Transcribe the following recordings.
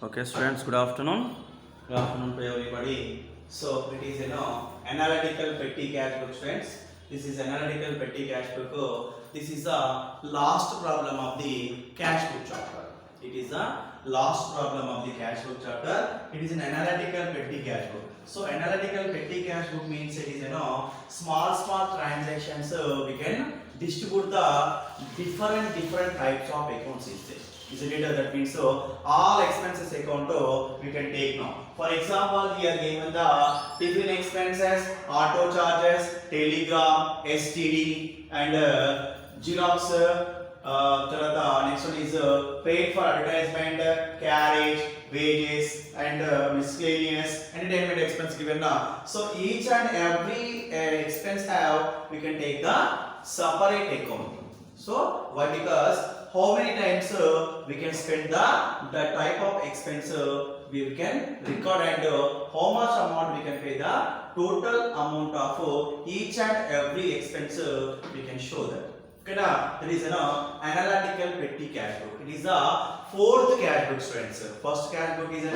Okay, students, good afternoon. Good afternoon to everybody. So, it is analytical petty cash book, students. This is analytical petty cash book. This is the last problem of the cash book chapter. It is the last problem of the cash book chapter. It is an analytical petty cash book. So, analytical petty cash book means it is small transactions. We can distribute the different types of accounts. Isn't it? That means all expenses account we can take now. For example, here given the tiffin expenses, auto charges, telegram, STD, and Xerox. Next one is paid for advertisement, carriage, wages, and miscellaneous entertainment expense given now. So each and every expense we can take the separate account. So why? Because how many times we can spend the type of expense we can record, and how much amount we can pay, the total amount of each and every expense we can show that. Okay, now there is an analytical petty cash book. It is the fourth cash book, students. First cash book is it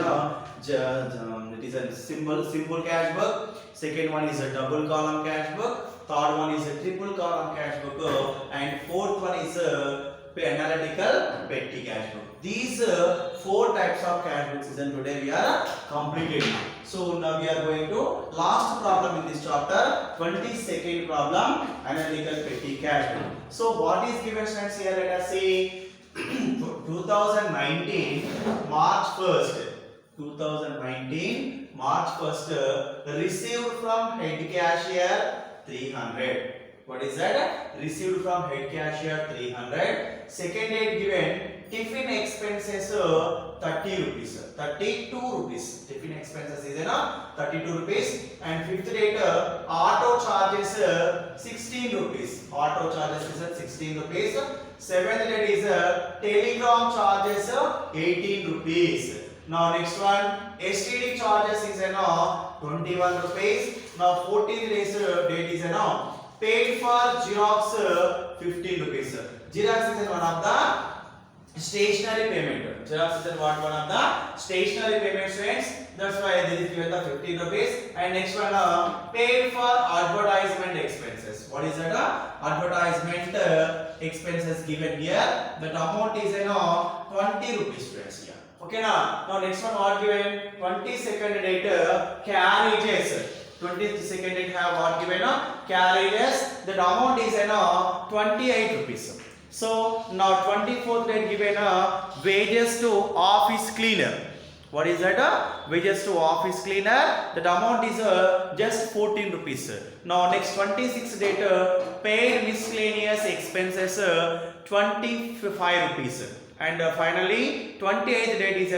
is a simple cash book. Second one is a double column cash book. Third one is a triple column cash book, and fourth one is analytical petty cash book. These four types of cash books is today we are completed. So now we are going to last problem in this chapter, 22nd problem, analytical petty cash book. So what is given, students? Here let us see 2019 March 1st. 2019 March 1st received from head cashier 300. What is that? Received from head cashier 300. Second date given, tiffin expenses 30 rupees, 32 rupees. Tiffin expenses is 32 rupees. And fifth date, auto charges 16 rupees. Auto charges is 16 rupees. Seventh date is telegram charges 18 rupees. Now next one, STD charges is 21 rupees. Now 14th date is paid for Xerox 15 rupees. Xerox is one of the stationary payment. Xerox is one of the stationary payment, students. That's why this is given the 15 rupees. And next one, paid for advertisement expenses. What is that? Advertisement expenses given here. That amount is 20 rupees, students here. Okay, now next one what given? 22nd date carriages. 22nd date have what given? Carriages. That amount is 28 rupees. So now 24th date given wages to office cleaner. What is that? Wages to office cleaner. That amount is just 14 rupees. Now next 26th date paid miscellaneous expenses 25 rupees. And finally 28th date is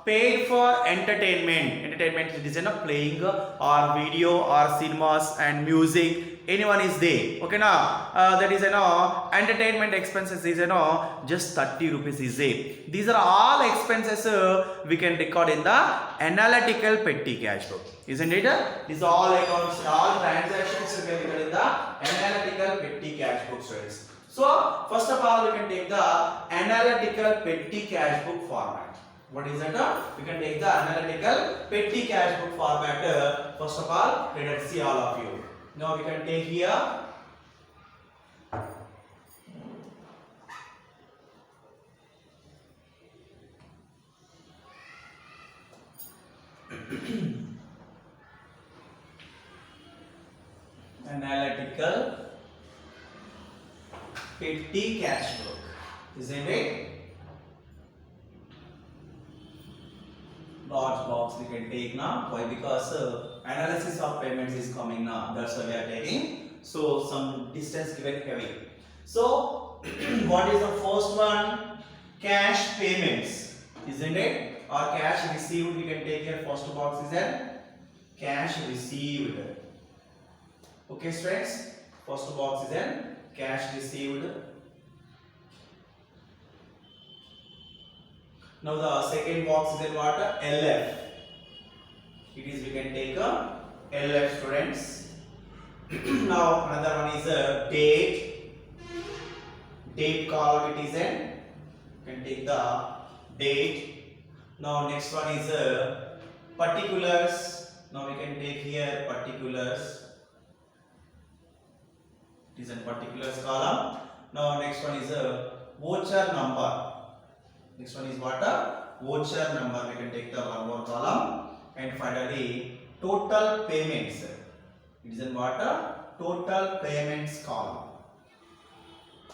paid for entertainment. Entertainment is playing or video or cinemas and music. Anyone is there. Okay, now that is entertainment expenses is just 30 rupees is there. These are all expenses we can record in the analytical petty cash book, isn't it? These are all accounts, all transactions we can record in the analytical petty cash book, students. So first of all, we can take the analytical petty cash book format. What is that? We can take the analytical petty cash book format. First of all, let us see all of you. Now we can take here analytical petty cash book, isn't it? Large box we can take now. Why? Because analysis of payments is coming now. That's why we are taking. So some distance given heavy. So what is the first one? Cash payments, isn't it? Or cash received we can take here. First box is cash received. Okay, students. First box is cash received. Now the second box is what? LF. It is we can take a LF, students. Now another one is a date. Date column it is you can take the date. Now next one is particulars. Now we can take here particulars. It is a particulars column. Now next one is a voucher number. Next one is what? A voucher number. We can take the one more column. And finally total payments. It is in what? A total payments column.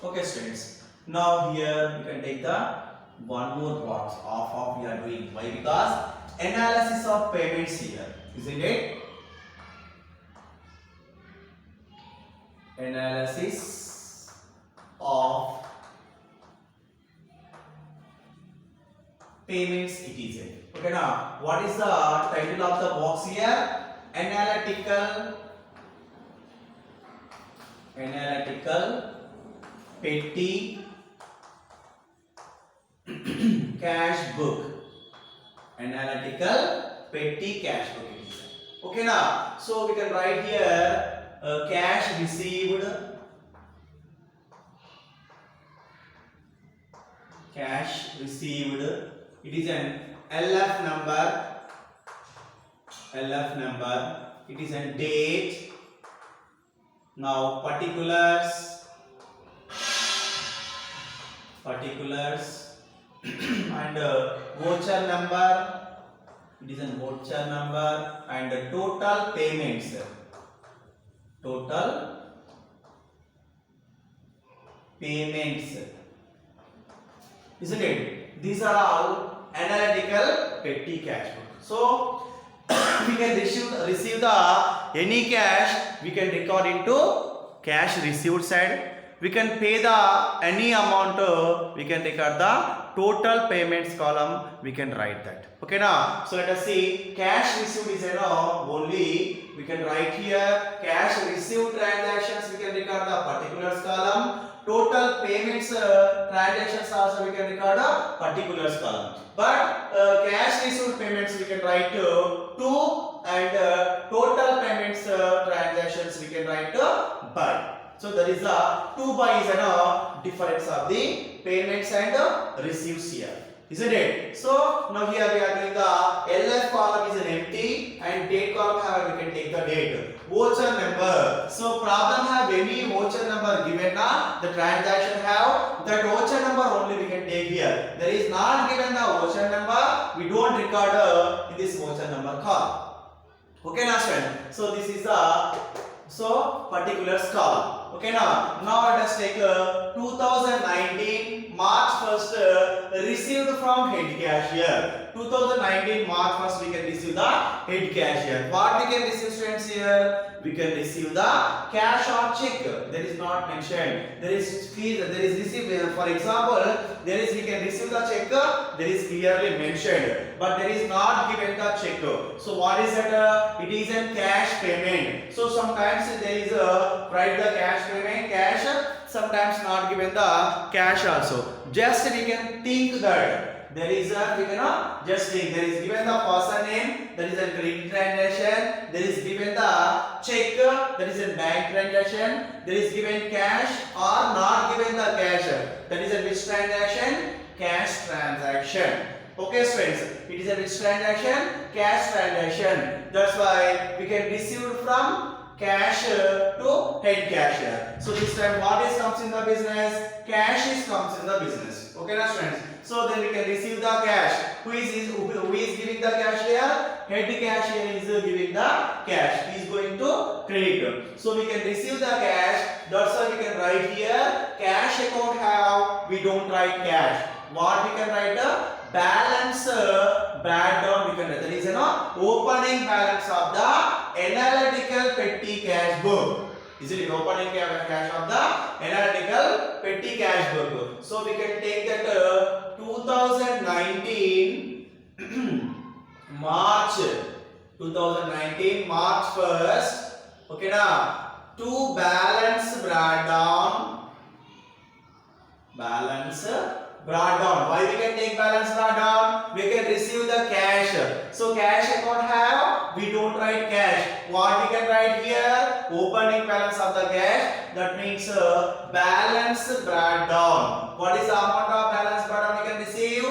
Okay students. Now here we can take the one more box of we are doing. Why? Because analysis of payments here. Isn't it? Analysis of payments it is. Okay now, what is the title of the box here? Analytical petty cash book. Analytical petty cash book it is. Okay now, so we can write here cash received, it is an LF number, it is a date. Now particulars and voucher number, it is a voucher number, and total payments, isn't it? These are all analytical petty cash book. So we can receive the any cash, we can record into cash received side. We can pay the any amount, we can record the total payments column, we can write that. Okay now, so let us see cash received is only we can write here cash received transactions, we can record the particulars column. Total payments transactions also we can record a particulars column. But cash received payments we can write to, and total payments transactions we can write by. So that is the 2 by is a difference of the payments and receipts here. Isn't it? So now here we are doing the LF column is an empty, and date column have we can take the date. Voucher number. So problem have any voucher number given na, the transaction have that voucher number only we can take here. There is not given the voucher number, we don't record in this voucher number column. Okay now friend. So this is the particulars column. Okay now let us take 2019 March 1st received from head cashier. 2019 March 1st we can receive the head cashier. What we can receive students here? We can receive the cash or check. There is not mentioned. There is received. For example, we can receive the check. There is clearly mentioned, but there is not given the check. So what is that? It is a cash payment. So sometimes there is write the cash payment, cash. Sometimes not given the cash also. Just we can think that there is we cannot just think there is given the person name, there is a credit transaction, there is given the check, there is a bank transaction, there is given cash or not given the cash. That is a which transaction? Cash transaction. Okay friends, it is a which transaction? Cash transaction. That's why we can receive from cash to head cashier. So this time what is comes in the business? Cash is comes in the business. Okay now friends. So then we can receive the cash. Who is giving the cash here? Head cashier is giving the cash. He is going to credit. So we can receive the cash. That's why we can write here cash account have. We don't write cash. What we can write? Balance breakdown we can write. That is opening balance of the analytical petty cash book. Is it opening cash of the analytical petty cash book? So we can take that 2019 March 1st. Okay now, to balance breakdown. Why we can take balance breakdown? We can receive the cash. So cash account have, we don't write cash. What we can write here? Opening balance of the cash. That means balance breakdown. What is the amount of balance breakdown we can receive?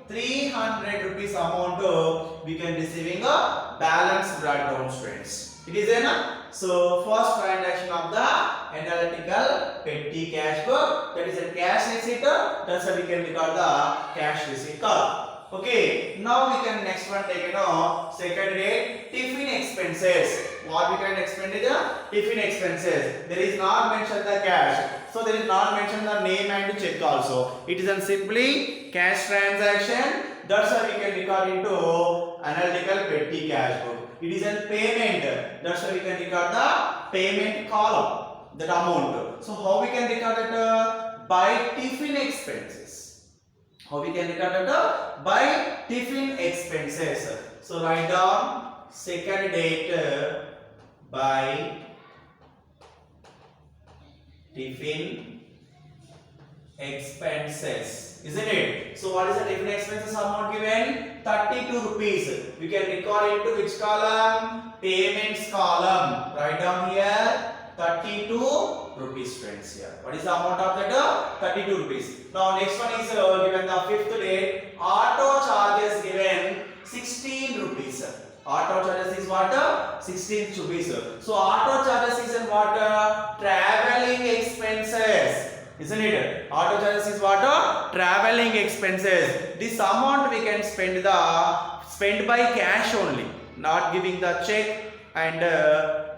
300 rupees amount we can receiving a balance breakdown students. It is enough. So first transaction of the analytical petty cash book, that is a cash receipt. That's how we can record the cash receipt card. Okay, now we can next one take second rate tiffin expenses. What we can expend is tiffin expenses. There is not mentioned the cash, so there is not mentioned the name and check also. It is a simply cash transaction. That's how we can record into analytical petty cash book. It is a payment. That's how we can record the payment column, that amount. So how we can record it? By tiffin expenses. How we can record it? By tiffin expenses. So write down second date by tiffin expenses, isn't it? So what is the tiffin expenses amount given? 32 rupees. We can record into which column? Payments column. Write down here 32 rupees friends here. What is the amount of that? 32 rupees. Now next one is given the fifth date. Auto charges given 16 rupees. Auto charges is what? 16 rupees. So auto charges is what? Traveling expenses. Isn't it? Auto charges is what? Traveling expenses. This amount we can spend by cash only, not giving the check and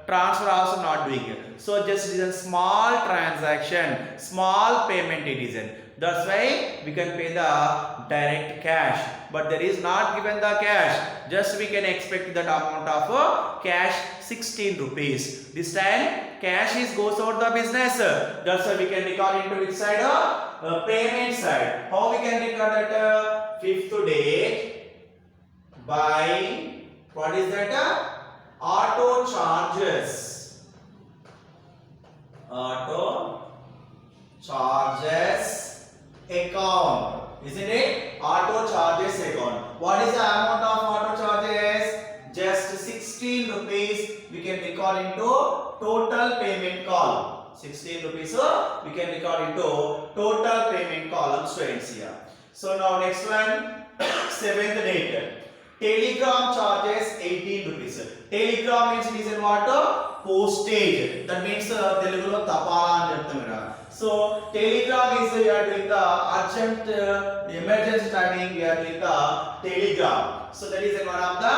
transfer also not doing it. So just it is a small transaction, small payment it is. That's why we can pay the direct cash, but there is not given the cash. Just we can expect that amount of cash 16 rupees. This time cash is goes out the business. That's why we can record into which side? Payment side. How we can record that? Fifth date by what is that? Auto charges. Auto charges account, isn't it? Auto charges account. What is the amount of auto charges? Just 16 rupees. We can record into total payment column. 16 rupees. So we can record into total payment column students here. So now next one, seventh date. Telegram charges 18 rupees. Telegram means it is what? Postage. That means Telugulo tapala అని చెప్తాం కదా. So telegram is we are doing the urgent emergency timing, we are doing the telegram. So that is one of the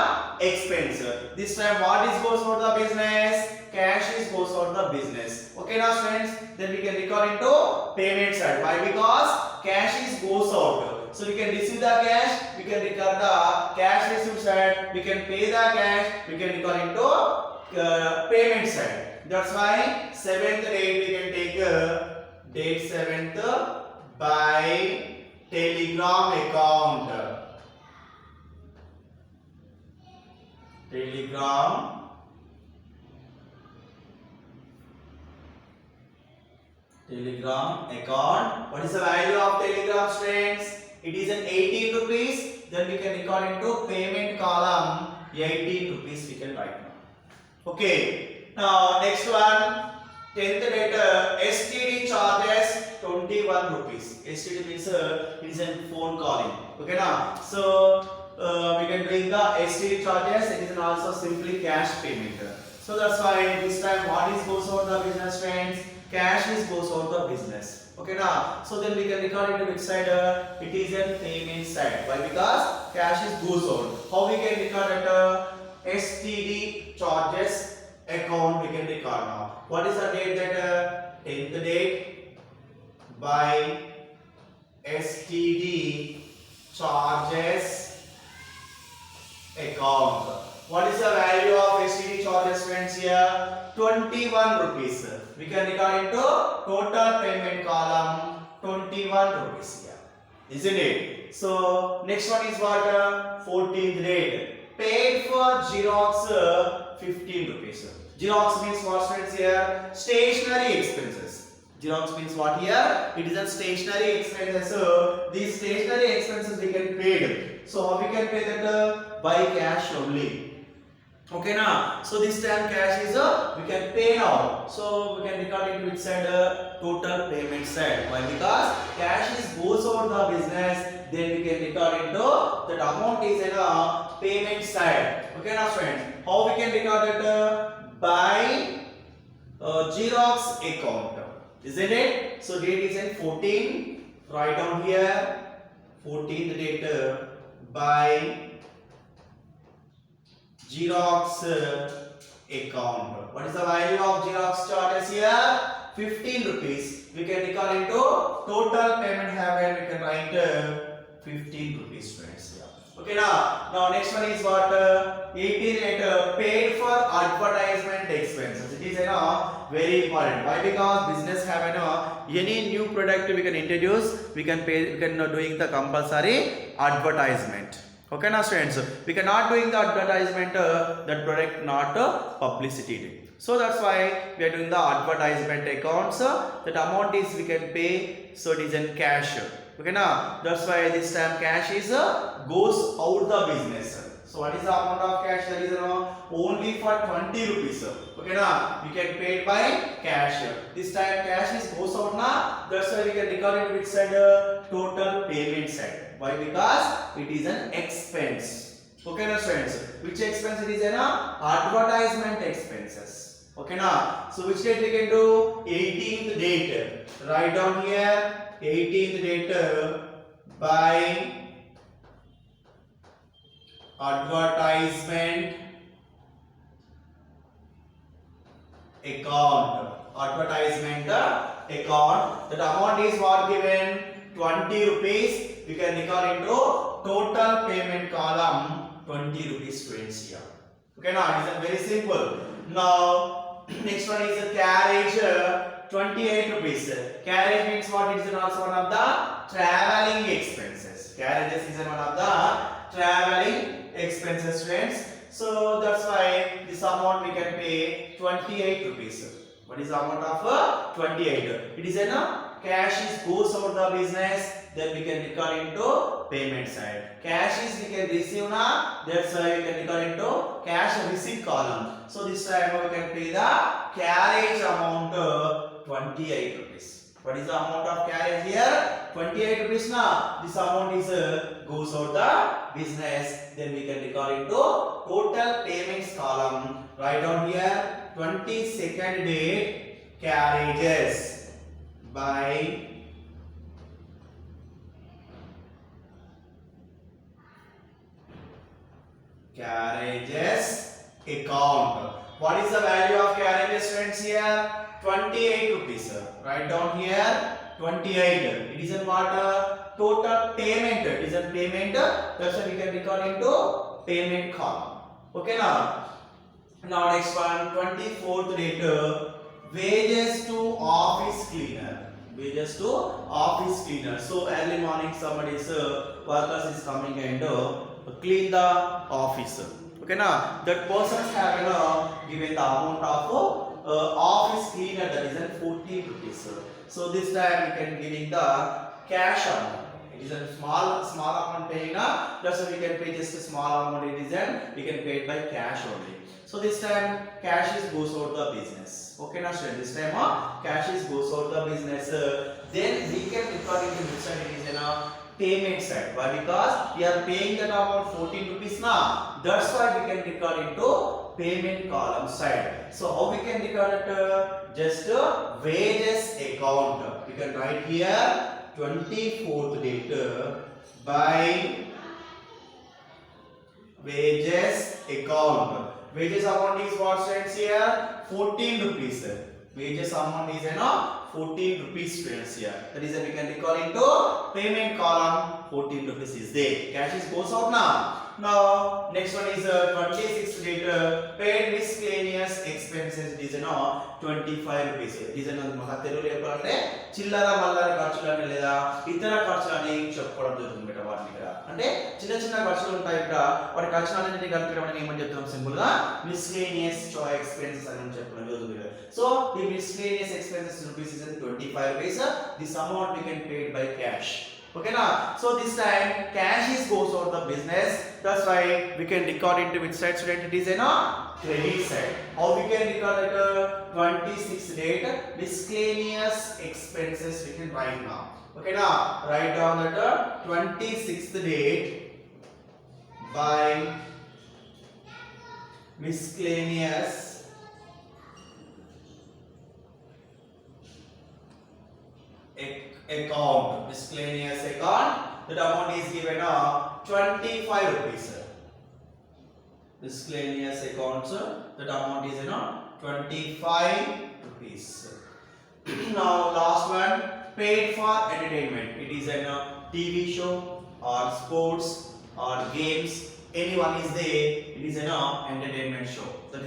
expense. This time what is goes for the business? Cash is goes for the business. Okay now friends, then we can record into payment side. Why? Because cash is goes out. So we can receive the cash, we can record the cash receipt side, we can pay the cash, we can record into payment side. That's why seventh date we can take date 7th by telegram account. Telegram account. What is the value of telegram students? It is an 18 rupees. Then we can record into payment column 18 rupees we can write now. Okay. Now next one, 10th date, STD charges 21 rupees. STD means it is a phone calling. Okay now. So we can bring the STD charges. It is also simply cash payment. So that's why this time what is goes out the business friends? Cash is goes out the business. Okay now. So then we can record it to which side? It is a payment side. Why? Because cash is goes out. How we can record it? STD charges account we can record now. What is the date that 10th date by STD charges account. What is the value of STD charges friends here? 21 rupees. We can record into total payment column 21 rupees here. Isn't it? So next one is what? 14th date. Paid for Xerox 15 rupees. Xerox means what friends here? Stationery expenses. Xerox means what here? It is a stationery expenses. So these stationery expenses we can pay. So how we can pay that? By cash only. Okay now. So this time cash is we can pay now. So we can record it which side? Total payment side. Why? Because cash is goes over the business. then we can record into that amount is in a payment side. Okay now friends, how we can record it? By Xerox account, isn't it? So date is in 14, write down here 14th date by Xerox account. What is the value of Xerox charges here? 15 rupees. We can record into total payment haven. We can write 15 rupees, friends. Yeah. Okay now next one is what? 18 rate paid for advertisement expenses. It is very important. Why? Because business have any new product we can introduce, we can pay, we can doing the compulsory advertisement. Okay now students, we cannot doing the advertisement that product not publicity. So that's why we are doing the advertisement accounts. That amount is we can pay, so it is in cash. Okay now, that's why this time cash is goes out the business. So what is the amount of cash? That is only for 20 rupees. Okay now, we can pay it by cash. This time cash is goes out now. That's why we can record it with side total payment side. Why? Because it is an expense. Okay now friends, which expense it is advertisement expenses. Okay now, so which date we can do? 18th date. Write down here 18th date by advertisement account. Advertisement account. That amount is what given? 20 rupees. We can record into total payment column 20 rupees friends here. Okay now, it is very simple. Now next one is a carriage 28 rupees. Carriage means what? It is also one of the traveling expenses. Carriages is one of the traveling expenses friends. So that's why this amount we can pay 28 rupees. What is the amount of 28? It is cash is goes out the business, then we can record into payment side. Cash is we can receive now, that's why we can record into cash receipt column. So this time we can pay the carriage amount 28 rupees. What is the amount of carriage here? 28 rupees now. This amount is goes out the business, then we can record into total payments column. Write down here 22nd date carriages by carriages account. What is the value of carriages friends here? 28 rupees. Write down here 28. It is in what? Total payment. It is a payment. That's why we can record into payment column. Okay now. Now next one, 24th date wages to office cleaner. Wages to office cleaner. So early morning somebody is workers is coming and clean the office. Okay now, that persons have given the amount of office cleaner, that is 40 rupees. So this time we can giving the cash amount. It is a small amount paying that's why we can pay just a small amount. It is we can pay it by cash only. So this time cash is goes out the business. Okay now student, this time cash is goes out the business. Then we can record it in which side? It is payment side. Why? Because we are paying that amount 14 rupees now. That's why we can record into payment column side. So how we can record it? Just wages account. We can write here 24th date by wages account. Wages amount is what friends here? 14 rupees. Wages amount is 14 rupees friends here. That is we can record into payment column 14 rupees is there. Cash is goes out now. Now next one is 26th date paid miscellaneous expenses. It is 25 rupees. It is మనకు తెలుగులో చెప్పాలంటే చిల్లర మల్లర ఖర్చులని లేదా ఇతర ఖర్చులని చెప్పుకోవడం జరుగుతుంది బేట. వాటిని ఇక్కడ అంటే చిన్న చిన్న ఖర్చులు ఉంటాయి ఇక్కడ, వాటి ఖర్చులన్నింటినీ కలిపడం అని ఏమని చెప్తాం? సింపుల్ గా miscellaneous expenses అని చెప్పడం జరుగుతుంది. So the miscellaneous expenses rupees is 25 rupees. This amount we can paid by cash. Okay now, so this time cash is goes out the business. That's why we can record into which side student? It is credit side. How we can record it? 26th date miscellaneous expenses we can write now. Okay, now write down that 26th date by miscellaneous account. Miscellaneous account. That amount is given 25 rupees. Miscellaneous accounts. That amount is 25 rupees. Now last one, paid for entertainment. It is a TV show or sports or games. Anyone is there. It is an entertainment show. That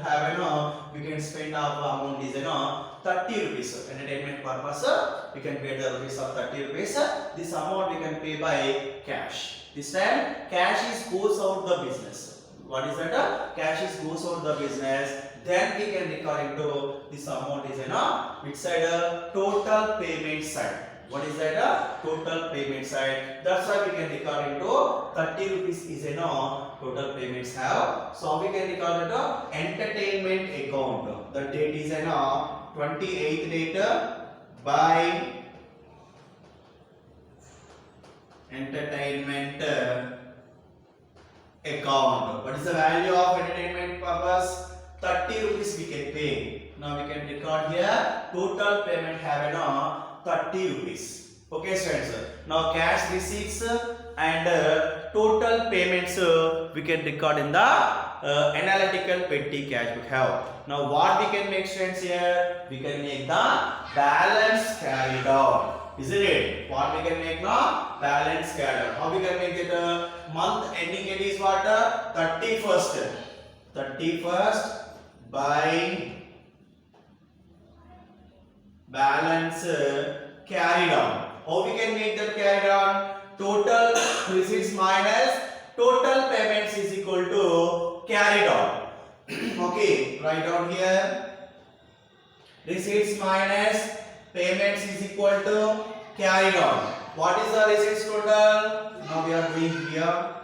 have we can spend our amount is 30 rupees. Entertainment purpose we can pay the rupees of 30 rupees. This amount we can pay by cash. This time cash is goes out the business. What is that? Cash is goes out the business. Then we can record into this amount is which side? Total payment side. What is that? Total payment side. That's why we can record into 30 rupees is total payments have. So we can record into entertainment account. The date is 28th date by entertainment account. What is the value of entertainment purpose? 30 rupees we can pay. Now we can record here total payment have 30 rupees. Okay students. Now cash receipts and total payments we can record in the analytical petty cash book have. Now what we can make students here? We can make the balance carried out. Isn't it? What we can make now? Balance carried out. How we can make it? Month ending it is what? 31st. 31st by balance carried on. How we can make that carried on? Total receipts minus total payments is equal to carried on. Okay, write down here. Receipts minus payments is equal to carried on. What is the receipts total? Now we are doing here.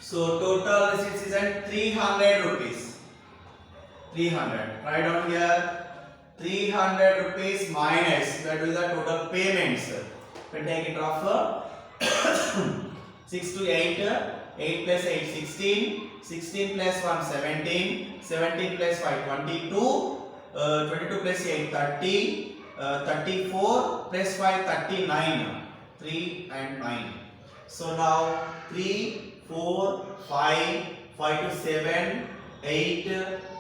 So total receipts is at 300 rupees. 300. Write down here 300 rupees minus. We are doing the total payments. We take it off 6 to 8. 8 plus 8 16. 16 plus 1 17. 17 plus 5 22. 22 plus 8 30. 34 plus 5 39. 3 and 9. So now 3 4, 5, 5 to 7, 8,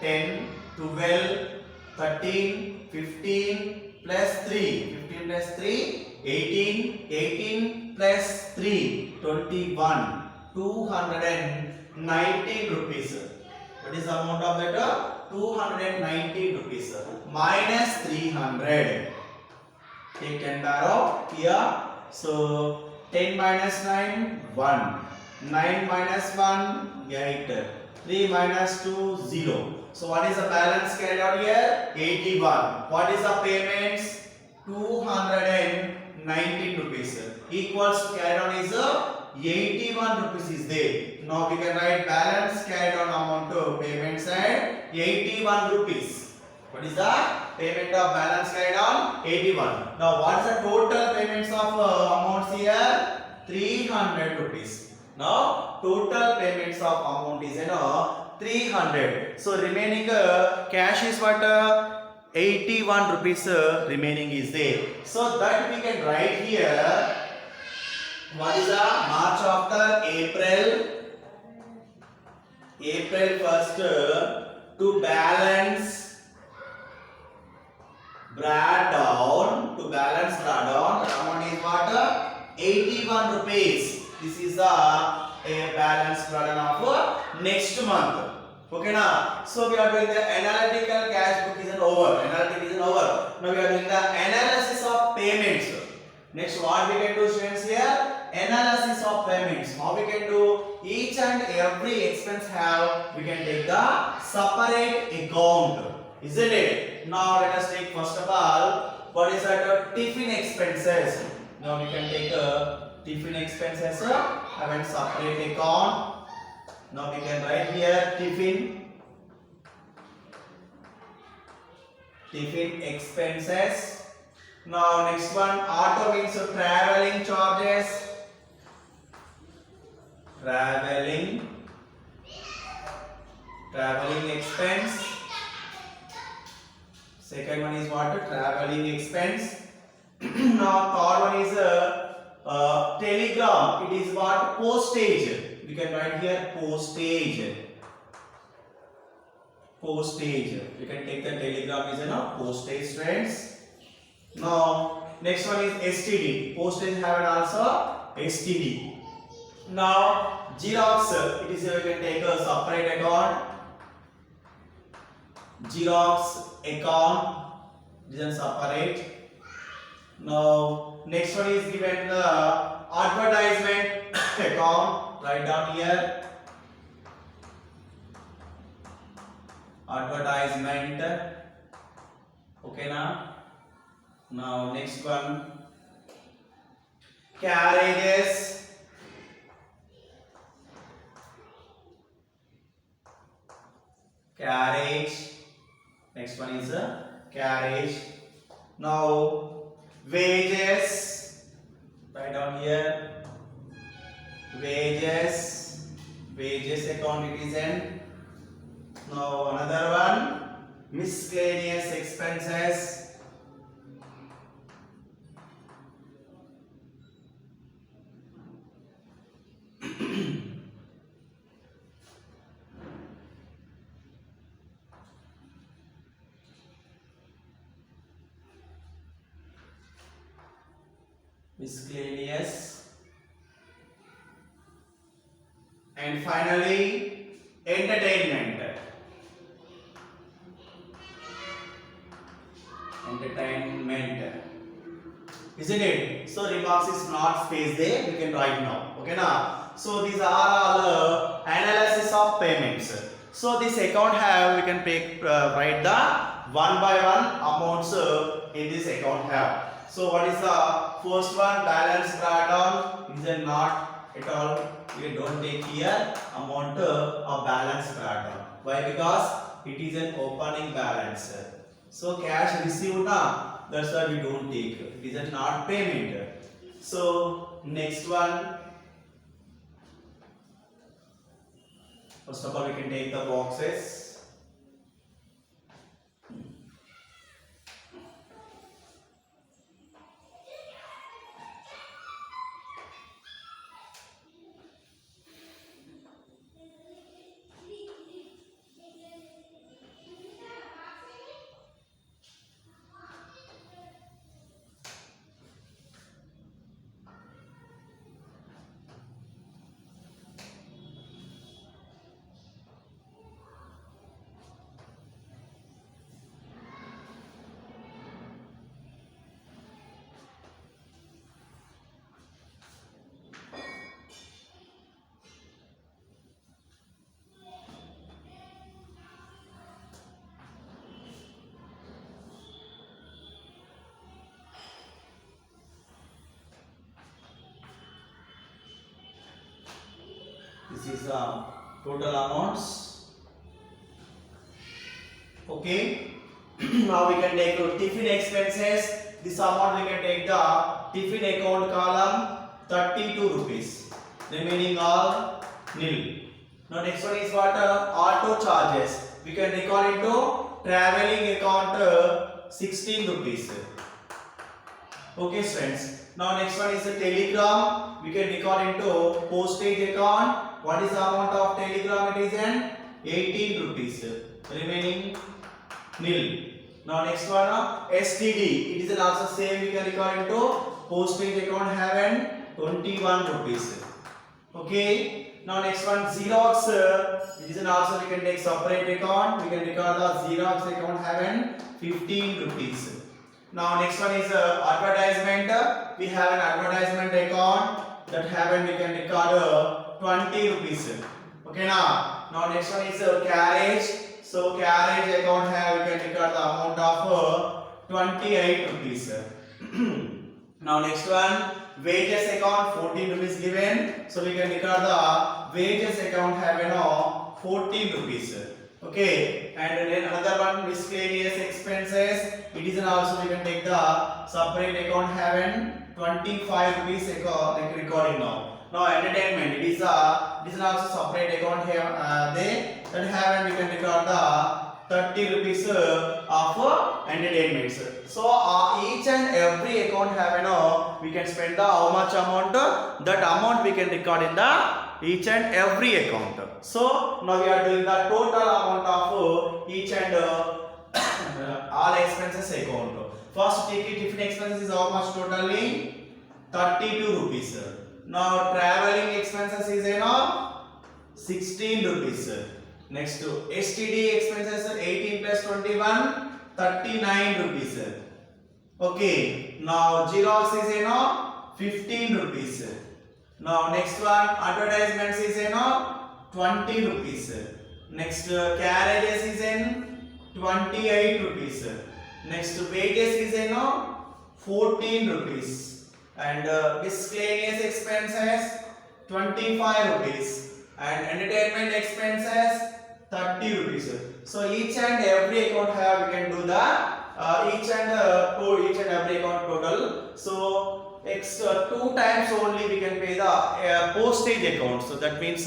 10, 12, 13, 15 plus 3, 15 plus 3, 18, 18 plus 3, 21, 219 rupees. What is the amount of that? 219 rupees minus 300. Take 10 barrow here. So 10 minus 9, 1. 9 minus 1, 8. 3 minus 2, 0. So what is the balance carried out here? 81. What is the payments? 219 rupees. Equals carried on is 81 rupees is there. Now we can write balance carried on amount to payment side 81 rupees. What is the payment of balance carried on? 81. Now what is the total payments of amounts here? 300 rupees. Now total payments of amount is 300. So remaining cash is what? 81 rupees remaining is there. So that we can write here. What is the March after April? April 1st to balance brought down. To balance brought down. The amount is what? 81 rupees. This is the balance burden of next month. Okay now. So we are doing the analytical cash book is over. Analytic is over. Now we are doing the analysis of payments. Next what we can do students here? Analysis of payments. How we can do each and every expense have we can take the separate account. Isn't it? Now let us take first of all what is that tiffin expenses. Now we can take tiffin expenses have a separate account. Now we can write here tiffin expenses. Now next one, auto means traveling charges. Traveling expense. Second one is what? Traveling expense. Now third one is telegram. It is what? Postage. We can write here postage. We can take the telegram is postage, friends. Now next one is STD. Postage have an also STD. Now Xerox, it is you can take a separate account. Xerox account is separate. Now next one is given the advertisement account. Write down here advertisement. Okay now next one, carriages. Carriage. Next one is carriage. Now wages. Write down here wages account it is in. Now another one, miscellaneous expenses. Miscellaneous. And finally entertainment. Isn't it? So remarks is not space there, we can write now. Okay now. So these are all analysis of payments. So this account have we can take write the one by one amounts in this account have. So what is the first one? Balance breakdown is not at all. We don't take here amount of balance breakdown. Why? Because it is an opening balance. So cash received now, that's why we don't take. It is a not payment. So next one. First of all, we can take the boxes. This is total amounts. Okay. Now we can take tiffin expenses. This amount we can take the tiffin account column 32 rupees. Remaining all nil. Now next one is what? Auto charges. We can record into traveling account 16 rupees. Okay friends. Now next one is a telegram. We can record into postage account. What is the amount of telegram? It is an 18 rupees. Remaining nil. Now next one STD. It is also same. We can record into postage account have an 21 rupees. Okay. Now next one Xerox. It is also we can take separate account. We can record the Xerox account have an 15 rupees. Now next one is advertisement. We have an advertisement account that have an we can record 20 rupees. Okay now next one is carriage. So carriage account have we can record the amount of 28 rupees. Now next one wages account 14 rupees given. So we can record the wages account have 14 rupees. Okay, and then another one miscellaneous expenses. It is also we can take the separate account having 25 rupees like recording now. Now entertainment, it is also separate account here. They that have and we can record the 30 rupees of entertainment. So each and every account have we can spend the how much amount, that amount we can record in the each and every account. So now we are doing the total amount of each and all expenses account. First tiffin expenses is how much totally? 32 rupees. Now traveling expenses is 16 rupees. Next to STD expenses 18 plus 21 39 rupees. Okay, now Xerox is 15 rupees. Now next one advertisements is 20 rupees. Next carriages is 28 rupees. Next wages is 14 rupees. And miscellaneous expenses 25 rupees. And entertainment expenses 30 rupees. So each and every account have we can do the each and every account total. So 2 times only we can pay the postage account. So that means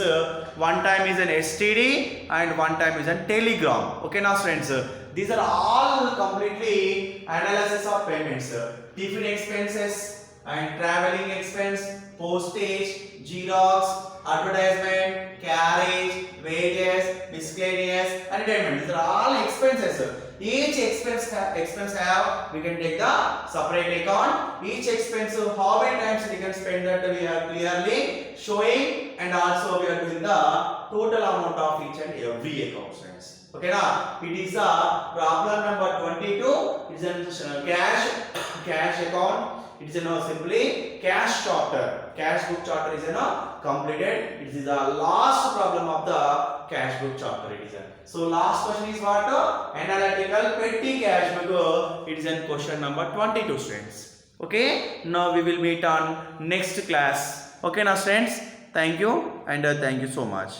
one time is an STD and one time is a telegram. Okay now friends, these are all completely analysis of payments. Tiffin expenses and traveling expense, postage, Xerox, advertisement, carriage, wages, miscellaneous, entertainment. These are all expenses. Each expense have we can take the separate account. Each expense how many times we can spend that we are clearly showing, and also we are doing the total amount of each and every account, friends. Okay now it is a problem number 22. It is a cash account. It is simply cash chapter. Cash book chapter is completed. It is the last problem of the cash book chapter. It is so last question is what? Analytical petty cash book. It is in question number 22, students. Okay. Now we will meet on next class. Okay now students. Thank you and thank you so much.